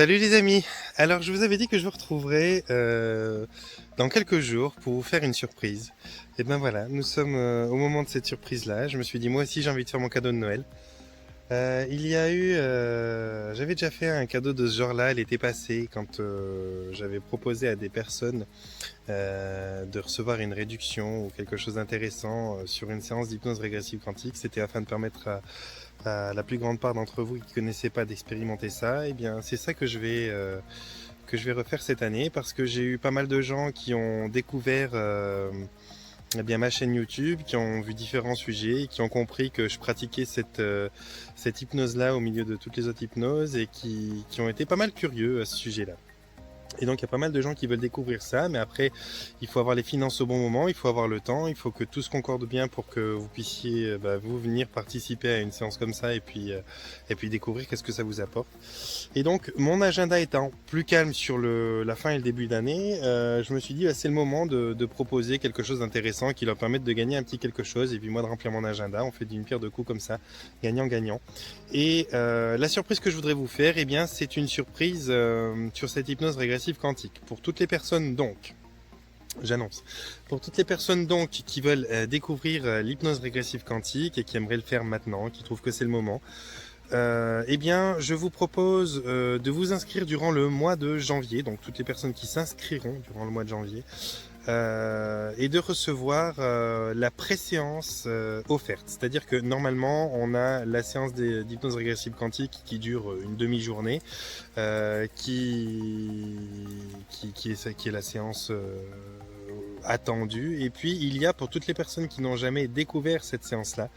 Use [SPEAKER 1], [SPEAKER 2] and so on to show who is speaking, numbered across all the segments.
[SPEAKER 1] Salut les amis. Alors je vous avais dit que je vous retrouverai dans quelques jours pour vous faire une surprise. Et ben voilà, nous sommes au moment de cette surprise-là. Je me suis dit moi aussi j'ai envie de faire mon cadeau de Noël. J'avais déjà fait un cadeau de ce genre-là l'été passé quand j'avais proposé à des personnes de recevoir une réduction ou quelque chose d'intéressant sur une séance d'hypnose régressive quantique. C'était afin de permettre à la plus grande part d'entre vous qui ne connaissaient pas d'expérimenter ça. Et bien c'est ça que je vais refaire cette année parce que j'ai eu pas mal de gens qui ont découvert eh bien, ma chaîne YouTube, qui ont vu différents sujets, qui ont compris que je pratiquais cette hypnose-là au milieu de toutes les autres hypnoses et qui ont été pas mal curieux à ce sujet-là. Et donc il y a pas mal de gens qui veulent découvrir ça, mais après il faut avoir les finances au bon moment, il faut avoir le temps, il faut que tout se concorde bien pour que vous puissiez vous venir participer à une séance comme ça et puis découvrir qu'est-ce que ça vous apporte. Et donc mon agenda étant plus calme sur la fin et le début d'année, je me suis dit c'est le moment de proposer quelque chose d'intéressant qui leur permette de gagner un petit quelque chose et puis moi de remplir mon agenda. On fait d'une pierre deux coups comme ça, gagnant-gagnant. Et la surprise que je voudrais vous faire, eh bien, c'est une surprise sur cette hypnose régressive quantique. Pour toutes les personnes donc, j'annonce, pour toutes les personnes donc qui veulent découvrir l'hypnose régressive quantique et qui aimeraient le faire maintenant, qui trouvent que c'est le moment, eh bien, je vous propose de vous inscrire durant le mois de janvier, donc toutes les personnes qui s'inscriront durant le mois de janvier, et de recevoir la préséance offerte. C'est-à-dire que normalement, on a la séance d'hypnose régressive quantique qui dure une demi-journée, qui est la séance attendue. Et puis, il y a pour toutes les personnes qui n'ont jamais découvert cette séance-là,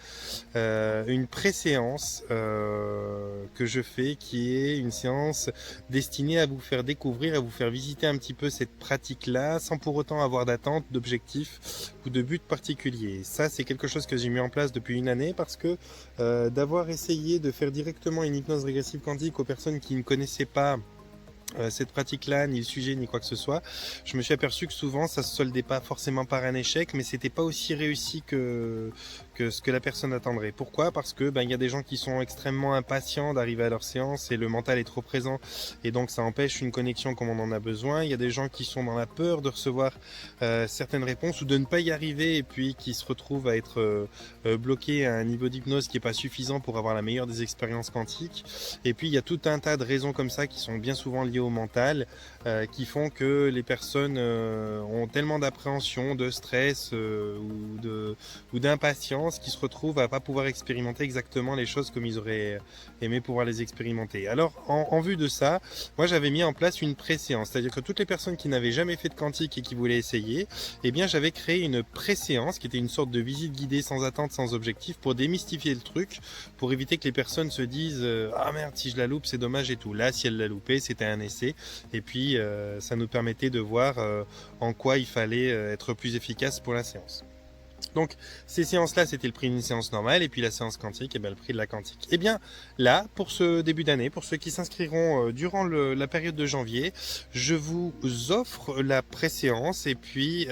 [SPEAKER 1] une pré-séance que je fais qui est une séance destinée à vous faire découvrir, à vous faire visiter un petit peu cette pratique-là sans pour autant avoir d'attente, d'objectif ou de but particulier. Ça, c'est quelque chose que j'ai mis en place depuis une année parce que d'avoir essayé de faire directement une hypnose régressive quantique aux personnes qui ne connaissaient pas cette pratique-là, ni le sujet, ni quoi que ce soit, je me suis aperçu que souvent ça se soldait pas forcément par un échec, mais c'était pas aussi réussi que ce que la personne attendrait. Pourquoi? Parce que il y a des gens qui sont extrêmement impatients d'arriver à leur séance et le mental est trop présent et donc ça empêche une connexion comme on en a besoin. Il y a des gens qui sont dans la peur de recevoir certaines réponses ou de ne pas y arriver et puis qui se retrouvent à être bloqués à un niveau d'hypnose qui est pas suffisant pour avoir la meilleure des expériences quantiques. Et puis il y a tout un tas de raisons comme ça qui sont bien souvent liées au mental, qui font que les personnes ont tellement d'appréhension, de stress ou d'impatience qu'ils se retrouvent à pas pouvoir expérimenter exactement les choses comme ils auraient aimé pouvoir les expérimenter. Alors en vue de ça, moi j'avais mis en place une pré-séance, c'est-à-dire que toutes les personnes qui n'avaient jamais fait de quantique et qui voulaient essayer, eh bien j'avais créé une pré-séance qui était une sorte de visite guidée sans attente, sans objectif pour démystifier le truc, pour éviter que les personnes se disent ah merde si je la loupe c'est dommage et tout. Là si elle l'a loupé c'était un essai et puis ça nous permettait de voir en quoi il fallait être plus efficace pour la séance. Donc ces séances-là, c'était le prix d'une séance normale, et puis la séance quantique, et bien, le prix de la quantique. Et bien là, pour ce début d'année, pour ceux qui s'inscriront durant la période de janvier, je vous offre la pré-séance, et puis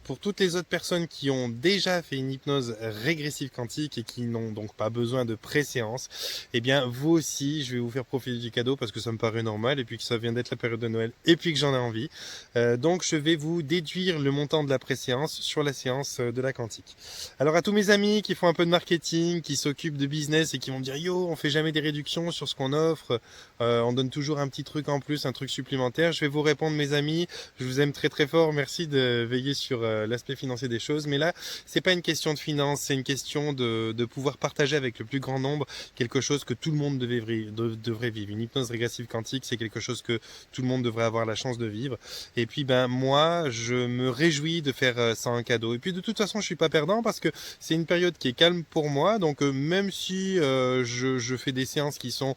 [SPEAKER 1] pour toutes les autres personnes qui ont déjà fait une hypnose régressive quantique et qui n'ont donc pas besoin de pré-séance, eh bien vous aussi, je vais vous faire profiter du cadeau parce que ça me paraît normal, et puis que ça vient d'être la période de Noël, et puis que j'en ai envie. Donc je vais vous déduire le montant de la pré-séance sur la séance de la quantique. Alors à tous mes amis qui font un peu de marketing, qui s'occupent de business et qui vont me dire yo, on fait jamais des réductions sur ce qu'on offre, on donne toujours un petit truc en plus, un truc supplémentaire. Je vais vous répondre mes amis, je vous aime très très fort, merci de veiller sur l'aspect financier des choses, mais là c'est pas une question de finance, c'est une question de pouvoir partager avec le plus grand nombre quelque chose que tout le monde devrait vivre. Une hypnose régressive quantique, c'est quelque chose que tout le monde devrait avoir la chance de vivre. Et puis moi, je me réjouis de faire ça un cadeau. Et puis de toute façon, je suis pas perdant parce que c'est une période qui est calme pour moi. Donc même si je fais des séances qui sont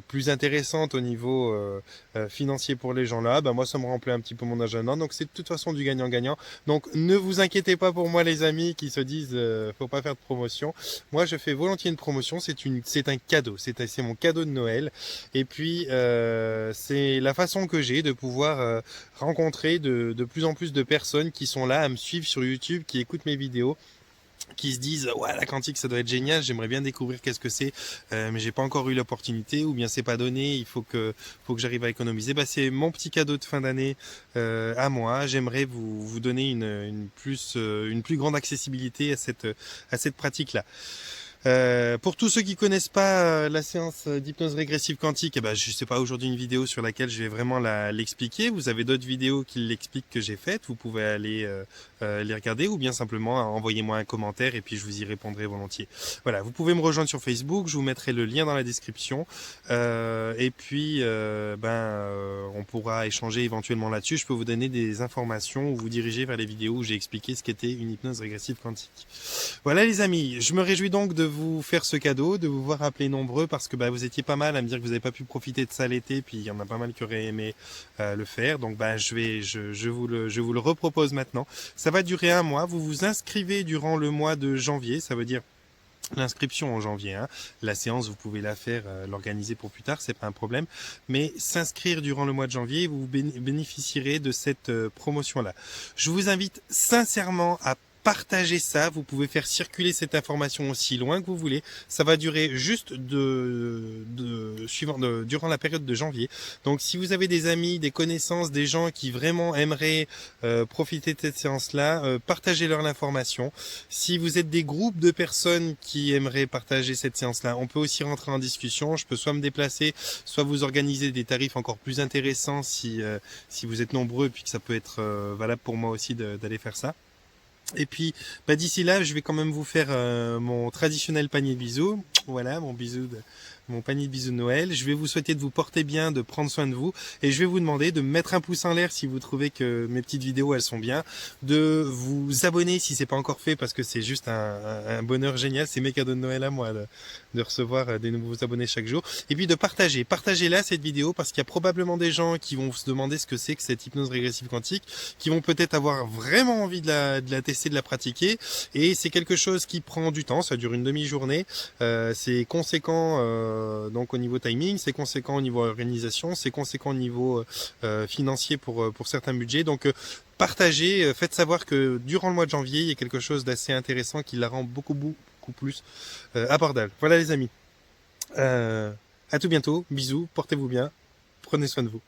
[SPEAKER 1] plus intéressantes au niveau financier pour les gens là, moi ça me remplit un petit peu mon agenda. Donc c'est de toute façon du gagnant-gagnant. Donc ne vous inquiétez pas pour moi les amis qui se disent faut pas faire de promotion. Moi je fais volontiers une promotion. C'est un cadeau. C'est mon cadeau de Noël. Et puis c'est la façon que j'ai de pouvoir rencontrer de plus en plus de personnes qui sont là à me suivre sur YouTube, qui écoutent mes vidéos qui se disent ouais, la quantique ça doit être génial, j'aimerais bien découvrir qu'est-ce que c'est, mais j'ai pas encore eu l'opportunité, ou bien c'est pas donné, il faut que j'arrive à économiser. Bah, c'est mon petit cadeau de fin d'année à moi. J'aimerais vous donner une plus grande accessibilité à cette pratique là. Pour tous ceux qui connaissent pas la séance d'hypnose régressive quantique, eh ben, je sais pas aujourd'hui une vidéo sur laquelle je vais vraiment l'expliquer. Vous avez d'autres vidéos qui l'expliquent que j'ai faites. Vous pouvez aller les regarder, ou bien simplement envoyez-moi un commentaire et puis je vous y répondrai volontiers. Voilà, vous pouvez me rejoindre sur Facebook. Je vous mettrai le lien dans la description. Et puis, on pourra échanger éventuellement là-dessus. Je peux vous donner des informations ou vous diriger vers les vidéos où j'ai expliqué ce qu'était une hypnose régressive quantique. Voilà les amis, je me réjouis donc de vous faire ce cadeau, de vous voir appeler nombreux, parce que vous étiez pas mal à me dire que vous n'avez pas pu profiter de ça l'été, puis il y en a pas mal qui auraient aimé le faire. Donc je vous le repropose maintenant. Ça va durer un mois. Vous vous inscrivez durant le mois de janvier, ça veut dire l'inscription en janvier, hein. La séance, vous pouvez la faire, l'organiser pour plus tard, c'est pas un problème. Mais s'inscrire durant le mois de janvier, vous bénéficierez de cette promotion-là. Je vous invite sincèrement à partager ça. Vous pouvez faire circuler cette information aussi loin que vous voulez. Ça va durer juste durant la période de janvier. Donc, si vous avez des amis, des connaissances, des gens qui vraiment aimeraient profiter de cette séance-là, partagez-leur l'information. Si vous êtes des groupes de personnes qui aimeraient partager cette séance-là, on peut aussi rentrer en discussion. Je peux soit me déplacer, soit vous organiser des tarifs encore plus intéressants si vous êtes nombreux, puis que ça peut être valable pour moi aussi d'aller faire ça. Et puis, d'ici là, je vais quand même vous faire mon traditionnel panier de bisous. Voilà, mon panier de bisous de Noël. Je vais vous souhaiter de vous porter bien, de prendre soin de vous. Et je vais vous demander de me mettre un pouce en l'air si vous trouvez que mes petites vidéos, elles sont bien. De vous abonner si c'est pas encore fait, parce que c'est juste un bonheur génial. C'est mes cadeaux de Noël à moi, de recevoir des nouveaux abonnés chaque jour. Et puis de partager. Partagez-la, cette vidéo, parce qu'il y a probablement des gens qui vont se demander ce que c'est que cette hypnose régressive quantique, qui vont peut-être avoir vraiment envie de la tester, de la pratiquer. Et c'est quelque chose qui prend du temps. Ça dure une demi-journée. C'est conséquent donc au niveau timing, c'est conséquent au niveau organisation, c'est conséquent au niveau financier pour certains budgets. Donc partagez, faites savoir que durant le mois de janvier, il y a quelque chose d'assez intéressant qui la rend beaucoup plus abordable. Voilà les amis. À tout bientôt, bisous, portez-vous bien, prenez soin de vous.